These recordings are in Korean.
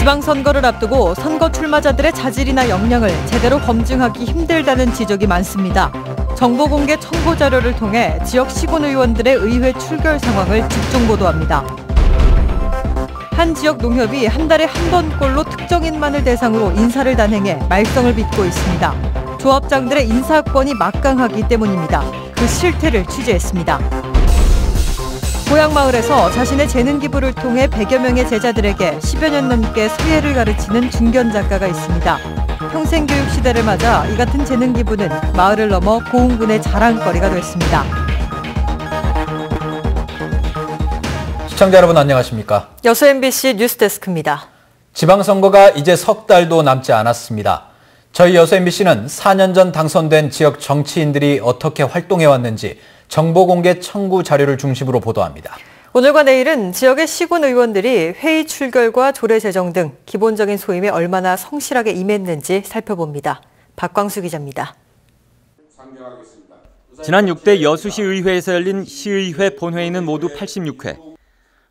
지방선거를 앞두고 선거 출마자들의 자질이나 역량을 제대로 검증하기 힘들다는 지적이 많습니다. 정보 공개 첨부 자료를 통해 지역 시군의원들의 의회 출결 상황을 집중 보도합니다. 한 지역 농협이 한 달에 한 번꼴로 특정인만을 대상으로 인사를 단행해 말썽을 빚고 있습니다. 조합장들의 인사권이 막강하기 때문입니다. 그 실태를 취재했습니다. 고향마을에서 자신의 재능 기부를 통해 100여 명의 제자들에게 10여 년 넘게 서예를 가르치는 중견 작가가 있습니다. 평생교육 시대를 맞아 이 같은 재능 기부는 마을을 넘어 고흥군의 자랑거리가 됐습니다. 시청자 여러분 안녕하십니까? 여수 MBC 뉴스데스크입니다. 지방선거가 이제 석 달도 남지 않았습니다. 저희 여수 MBC는 4년 전 당선된 지역 정치인들이 어떻게 활동해왔는지 정보 공개 청구 자료를 중심으로 보도합니다. 오늘과 내일은 지역의 시군 의원들이 회의 출결과 조례 제정 등 기본적인 소임에 얼마나 성실하게 임했는지 살펴봅니다. 박광수 기자입니다. 지난 6대 여수시 의회에서 열린 시의회 본회의는 모두 86회.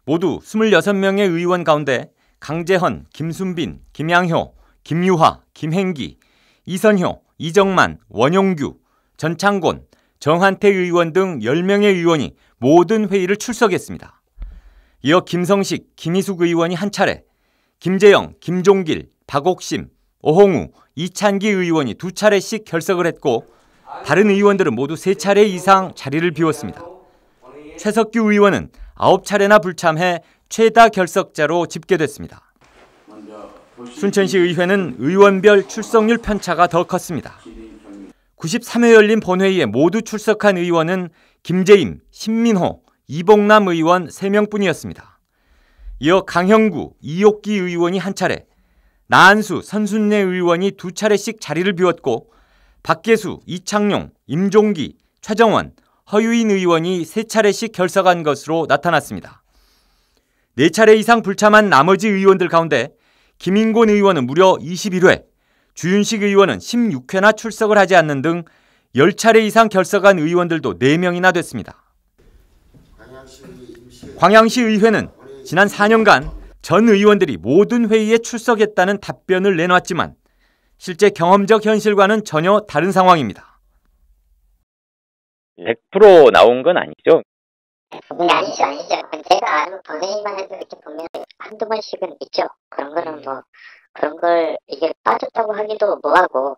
모두 26명의 의원 가운데 강재헌, 김순빈, 김양효, 김유화, 김행기, 이선효, 이정만, 원용규, 전창곤, 정한태 의원 등 10명의 의원이 모든 회의를 출석했습니다. 이어 김성식, 김희숙 의원이 한 차례, 김재영, 김종길, 박옥심, 오홍우, 이찬기 의원이 2차례씩 결석을 했고 다른 의원들은 모두 3차례 이상 자리를 비웠습니다. 최석규 의원은 9차례나 불참해 최다 결석자로 집계됐습니다. 순천시 의회는 의원별 출석률 편차가 더 컸습니다. 93회 열린 본회의에 모두 출석한 의원은 김재임, 신민호, 이봉남 의원 3명뿐이었습니다. 이어 강형구, 이옥기 의원이 한 차례, 나한수, 선순례 의원이 2차례씩 자리를 비웠고 박계수, 이창용, 임종기, 최정원, 허유인 의원이 3차례씩 결석한 것으로 나타났습니다. 4차례 이상 불참한 나머지 의원들 가운데 김인곤 의원은 무려 21회, 주윤식 의원은 16회나 출석을 하지 않는 등 10차례 이상 결석한 의원들도 4명이나 됐습니다. 광양시 의회는 지난 4년간 전 의원들이 모든 회의에 출석했다는 답변을 내놨지만 실제 경험적 현실과는 전혀 다른 상황입니다. 100% 나온 건 아니죠. 아니죠. 제가 아는 본회의만 해도 이렇게 보면 한두 번씩은 있죠. 그런 거는 그런 걸 이게 빠졌다고 하기도 뭐하고.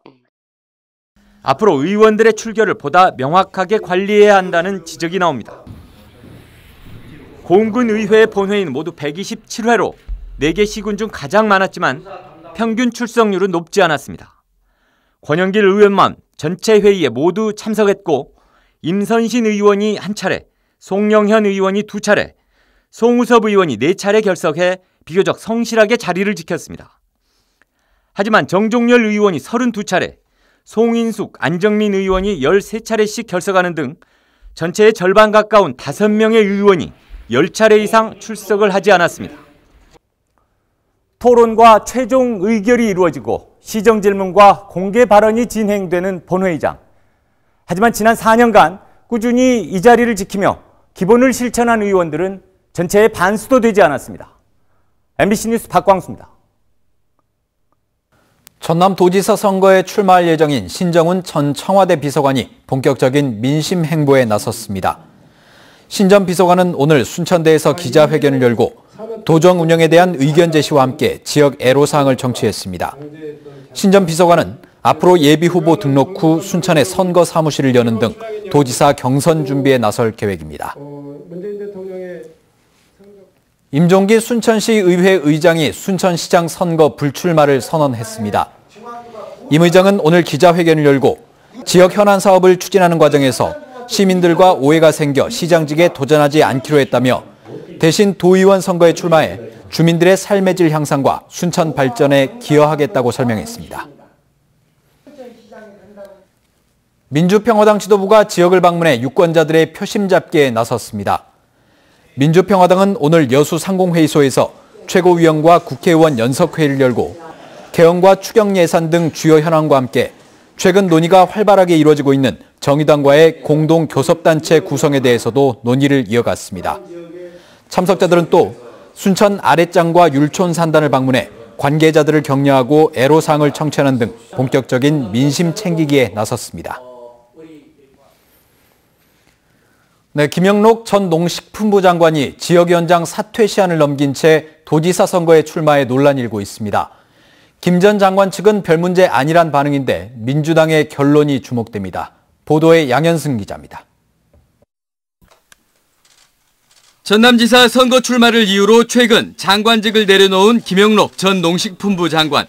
앞으로 의원들의 출결을 보다 명확하게 관리해야 한다는 지적이 나옵니다. 고흥군 의회의 본회의는 모두 127회로 4개 시군 중 가장 많았지만 평균 출석률은 높지 않았습니다. 권영길 의원만 전체 회의에 모두 참석했고 임선신 의원이 한 차례, 송영현 의원이 2차례, 송우섭 의원이 4차례 결석해 비교적 성실하게 자리를 지켰습니다. 하지만 정종열 의원이 32차례, 송인숙, 안정민 의원이 13차례씩 결석하는 등 전체의 절반 가까운 5명의 의원이 10차례 이상 출석을 하지 않았습니다. 토론과 최종 의결이 이루어지고 시정질문과 공개 발언이 진행되는 본회의장. 하지만 지난 4년간 꾸준히 이 자리를 지키며 기본을 실천한 의원들은 전체의 반수도 되지 않았습니다. MBC 뉴스 박광수입니다. 전남도지사 선거에 출마할 예정인 신정훈 전 청와대 비서관이 본격적인 민심 행보에 나섰습니다. 신 전 비서관은 오늘 순천대에서 기자회견을 열고 도정 운영에 대한 의견 제시와 함께 지역 애로사항을 정치했습니다. 신 전 비서관은 앞으로 예비후보 등록 후 순천에 선거 사무실을 여는 등 도지사 경선 준비에 나설 계획입니다. 임종기 순천시 의회 의장이 순천시장 선거 불출마를 선언했습니다. 임 의장은 오늘 기자회견을 열고 지역 현안 사업을 추진하는 과정에서 시민들과 오해가 생겨 시장직에 도전하지 않기로 했다며 대신 도의원 선거에 출마해 주민들의 삶의 질 향상과 순천 발전에 기여하겠다고 설명했습니다. 민주평화당 지도부가 지역을 방문해 유권자들의 표심 잡기에 나섰습니다. 민주평화당은 오늘 여수 상공회의소에서 최고위원과 국회의원 연석회의를 열고 개헌과 추경 예산 등 주요 현안과 함께 최근 논의가 활발하게 이루어지고 있는 정의당과의 공동 교섭단체 구성에 대해서도 논의를 이어갔습니다. 참석자들은 또 순천 아랫장과 율촌 산단을 방문해 관계자들을 격려하고 애로사항을 청취하는 등 본격적인 민심 챙기기에 나섰습니다. 네, 김영록 전 농식품부 장관이 지역위원장 사퇴 시한을 넘긴 채 도지사 선거에 출마해 논란이 일고 있습니다. 김 전 장관 측은 별 문제 아니란 반응인데 민주당의 결론이 주목됩니다. 보도에 양현승 기자입니다. 전남지사 선거 출마를 이유로 최근 장관직을 내려놓은 김영록 전 농식품부 장관.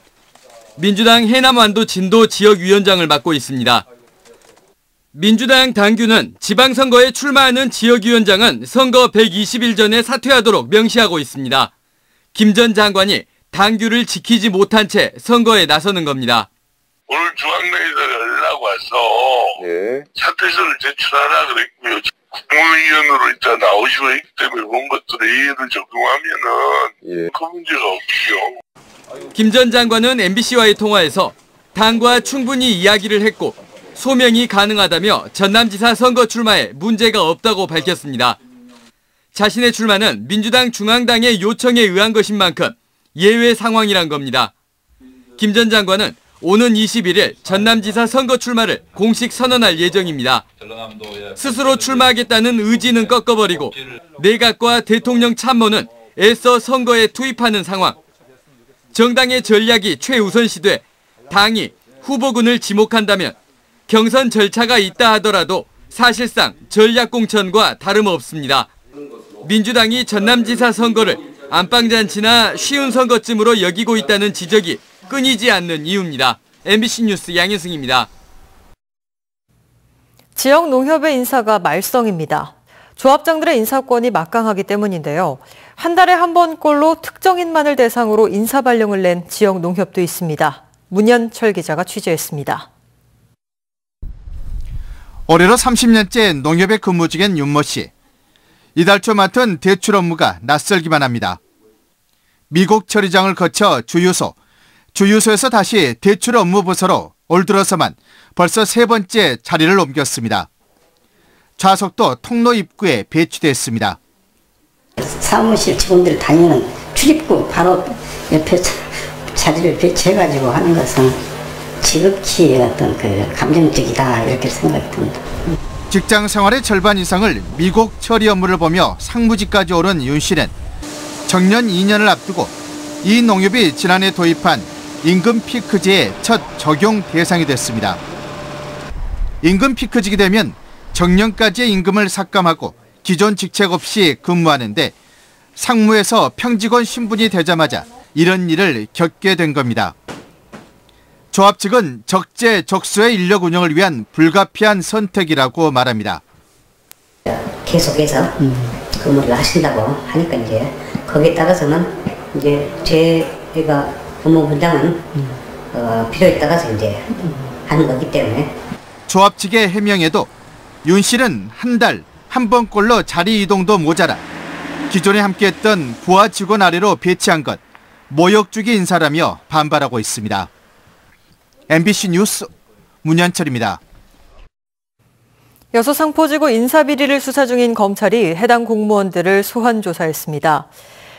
민주당 해남완도 진도 지역위원장을 맡고 있습니다. 민주당 당규는 지방선거에 출마하는 지역위원장은 선거 120일 전에 사퇴하도록 명시하고 있습니다. 김 전 장관이 당규를 지키지 못한 채 선거에 나서는 겁니다. 오늘 중앙회의에서 연락 와서 사퇴서를 제출하라 그랬고요. 국무위원으로 일단 나오시고 있기 때문에 그런 것들에 이해를 적용하면은 큰 문제가 없죠. 김 전 장관은 MBC와의 통화에서 당과 충분히 이야기를 했고 소명이 가능하다며 전남지사 선거 출마에 문제가 없다고 밝혔습니다. 자신의 출마는 민주당 중앙당의 요청에 의한 것인 만큼 예외 상황이란 겁니다. 김 전 장관은 오는 21일 전남지사 선거 출마를 공식 선언할 예정입니다. 스스로 출마하겠다는 의지는 꺾어버리고 내각과 대통령 참모는 애써 선거에 투입하는 상황. 정당의 전략이 최우선시돼 당이 후보군을 지목한다면 경선 절차가 있다 하더라도 사실상 전략공천과 다름없습니다. 민주당이 전남지사 선거를 안방잔치나 쉬운 선거쯤으로 여기고 있다는 지적이 끊이지 않는 이유입니다. MBC 뉴스 양현승입니다. 지역 농협의 인사가 말썽입니다. 조합장들의 인사권이 막강하기 때문인데요. 한 달에 한 번꼴로 특정인만을 대상으로 인사 발령을 낸 지역 농협도 있습니다. 문현철 기자가 취재했습니다. 올해로 30년째 농협에 근무 중인 윤모 씨. 이달 초 맡은 대출 업무가 낯설기만 합니다. 미국 처리장을 거쳐 주유소에서 다시 대출 업무 부서로 올 들어서만 벌써 3번째 자리를 옮겼습니다. 좌석도 통로 입구에 배치됐습니다. 사무실 직원들 다니는 출입구 바로 옆에 자리를 배치해가지고 하는 것은 지극히 어떤 감정적이다 이렇게 생각이 듭니다. 직장 생활의 절반 이상을 미국 처리 업무를 보며 상무직까지 오른 윤 씨는 정년 2년을 앞두고 이 농협이 지난해 도입한 임금 피크제의 첫 적용 대상이 됐습니다. 임금 피크직이 되면 정년까지의 임금을 삭감하고 기존 직책 없이 근무하는데 상무에서 평직원 신분이 되자마자 이런 일을 겪게 된 겁니다. 조합 측은 적재적소의 인력 운영을 위한 불가피한 선택이라고 말합니다. 계속해서 근무를 하신다고 하니까 이제 거기에 따라서는 이제 제가 업무 분장은 필요에 따라서 이제 하는 거기 때문에. 조합 측의 해명에도 윤 씨는 한 달 한 번꼴로 자리 이동도 모자라 기존에 함께했던 부하 직원 아래로 배치한 것 모욕주기 인사라며 반발하고 있습니다. MBC 뉴스 문현철입니다. 여수 상포지구 인사비리를 수사 중인 검찰이 해당 공무원들을 소환 조사했습니다.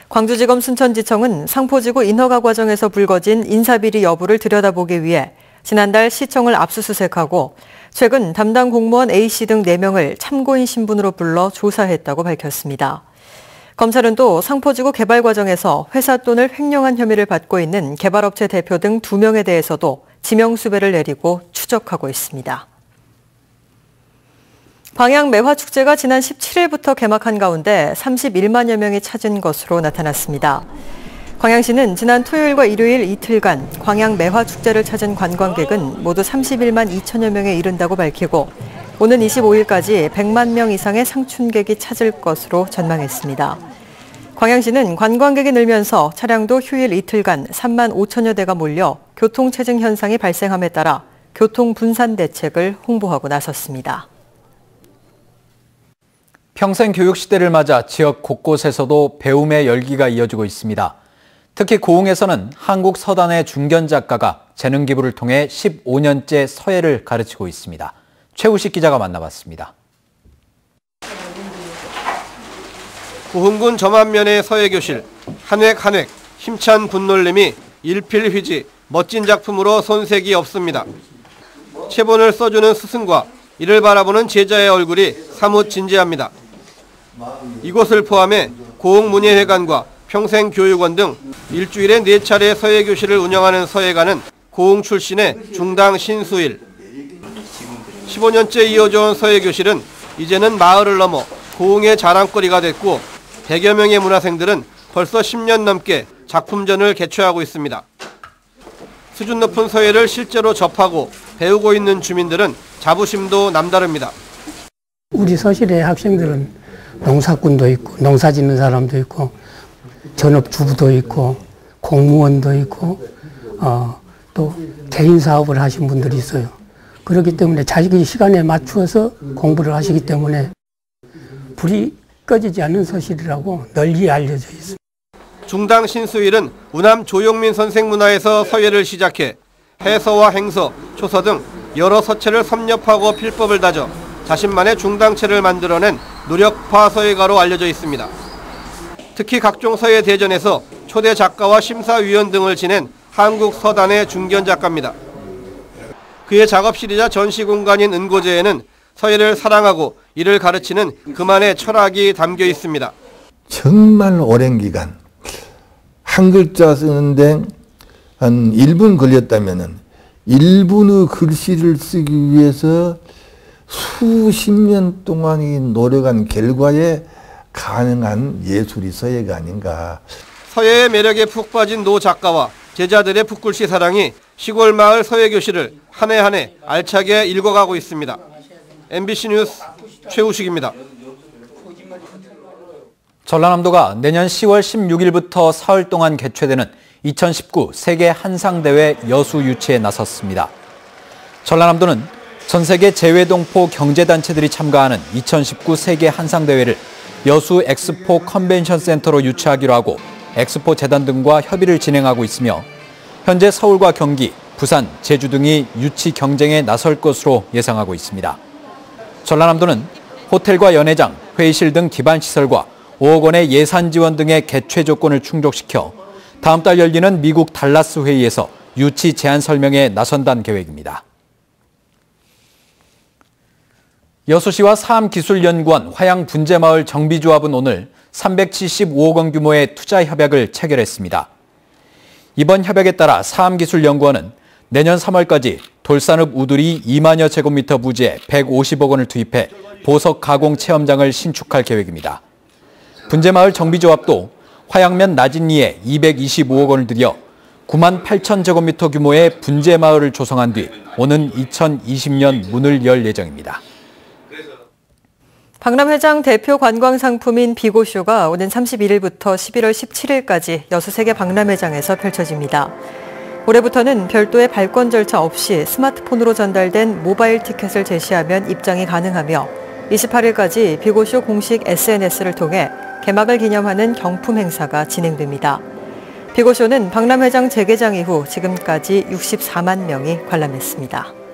광주지검 순천지청은 상포지구 인허가 과정에서 불거진 인사비리 여부를 들여다보기 위해 지난달 시청을 압수수색하고 최근 담당 공무원 A씨 등 4명을 참고인 신분으로 불러 조사했다고 밝혔습니다. 검찰은 또 상포지구 개발 과정에서 회사 돈을 횡령한 혐의를 받고 있는 개발업체 대표 등 2명에 대해서도 지명수배를 내리고 추적하고 있습니다. 광양 매화축제가 지난 17일부터 개막한 가운데 31만여 명이 찾은 것으로 나타났습니다. 광양시는 지난 토요일과 일요일 이틀간 광양 매화축제를 찾은 관광객은 모두 31만 2천여 명에 이른다고 밝히고 오는 25일까지 100만 명 이상의 상춘객이 찾을 것으로 전망했습니다. 광양시는 관광객이 늘면서 차량도 휴일 이틀간 3만 5천여 대가 몰려 교통체증 현상이 발생함에 따라 교통 분산 대책을 홍보하고 나섰습니다. 평생 교육 시대를 맞아 지역 곳곳에서도 배움의 열기가 이어지고 있습니다. 특히 고흥에서는 한국 서단의 중견 작가가 재능 기부를 통해 15년째 서예를 가르치고 있습니다. 최우식 기자가 만나봤습니다. 고흥군 점안면의 서예교실, 한 획 한 획 힘찬 분놀림이 일필휘지, 멋진 작품으로 손색이 없습니다. 체본을 써주는 스승과 이를 바라보는 제자의 얼굴이 사뭇 진지합니다. 이곳을 포함해 고흥문예회관과 평생교육원 등 일주일에 4차례 서예교실을 운영하는 서예가는 고흥 출신의 중당 신수일. 15년째 이어져온 서예교실은 이제는 마을을 넘어 고흥의 자랑거리가 됐고 100여 명의 문화생들은 벌써 10년 넘게 작품전을 개최하고 있습니다. 수준 높은 서예를 실제로 접하고 배우고 있는 주민들은 자부심도 남다릅니다. 우리 서실의 학생들은 농사꾼도 있고 농사 짓는 사람도 있고 전업주부도 있고 공무원도 있고 또 개인 사업을 하신 분들이 있어요. 그렇기 때문에 자기 시간에 맞추어서 공부를 하시기 때문에 불이 꺼지지 않는 서실이라고 널리 알려져 있습니다. 중당 신수일은 우남 조용민 선생 문화에서 서예를 시작해 해서와 행서, 초서 등 여러 서체를 섭렵하고 필법을 다져 자신만의 중당체를 만들어낸 노력파 서예가로 알려져 있습니다. 특히 각종 서예 대전에서 초대 작가와 심사위원 등을 지낸 한국 서단의 중견 작가입니다. 그의 작업실이자 전시 공간인 은고제에는 서예를 사랑하고 이를 가르치는 그만의 철학이 담겨 있습니다. 정말 오랜 기간 한 글자 쓰는데 한 1분 걸렸다면은 1분의 글씨를 쓰기 위해서 수십 년 동안이 노력한 결과에 가능한 예술이 서예가 아닌가. 서예의 매력에 푹 빠진 노 작가와 제자들의 붓글씨 사랑이 시골 마을 서예교실을 한 해 한 해 알차게 읽어가고 있습니다. MBC 뉴스 최우식입니다. 전라남도가 내년 10월 16일부터 사흘 동안 개최되는 2019 세계 한상대회 여수 유치에 나섰습니다. 전라남도는 전 세계 재외동포 경제단체들이 참가하는 2019 세계 한상대회를 여수 엑스포 컨벤션 센터로 유치하기로 하고 엑스포 재단 등과 협의를 진행하고 있으며 현재 서울과 경기, 부산, 제주 등이 유치 경쟁에 나설 것으로 예상하고 있습니다. 전라남도는 호텔과 연회장, 회의실 등 기반시설과 5억 원의 예산 지원 등의 개최 조건을 충족시켜 다음 달 열리는 미국 달라스 회의에서 유치 제안 설명에 나선다는 계획입니다. 여수시와 사암기술연구원 화양분재마을 정비조합은 오늘 375억 원 규모의 투자 협약을 체결했습니다. 이번 협약에 따라 사암기술연구원은 내년 3월까지 돌산읍 우두리 2만여 제곱미터 부지에 150억 원을 투입해 보석 가공 체험장을 신축할 계획입니다. 분재마을 정비조합도 화양면 나진리에 225억 원을 들여 9만 8천 제곱미터 규모의 분재마을을 조성한 뒤 오는 2020년 문을 열 예정입니다. 박람회장 대표 관광 상품인 비고쇼가 오는 31일부터 11월 17일까지 여수 세계 박람회장에서 펼쳐집니다. 올해부터는 별도의 발권 절차 없이 스마트폰으로 전달된 모바일 티켓을 제시하면 입장이 가능하며 28일까지 비고쇼 공식 SNS를 통해 개막을 기념하는 경품 행사가 진행됩니다. 비고쇼는 박람회장 재개장 이후 지금까지 64만 명이 관람했습니다.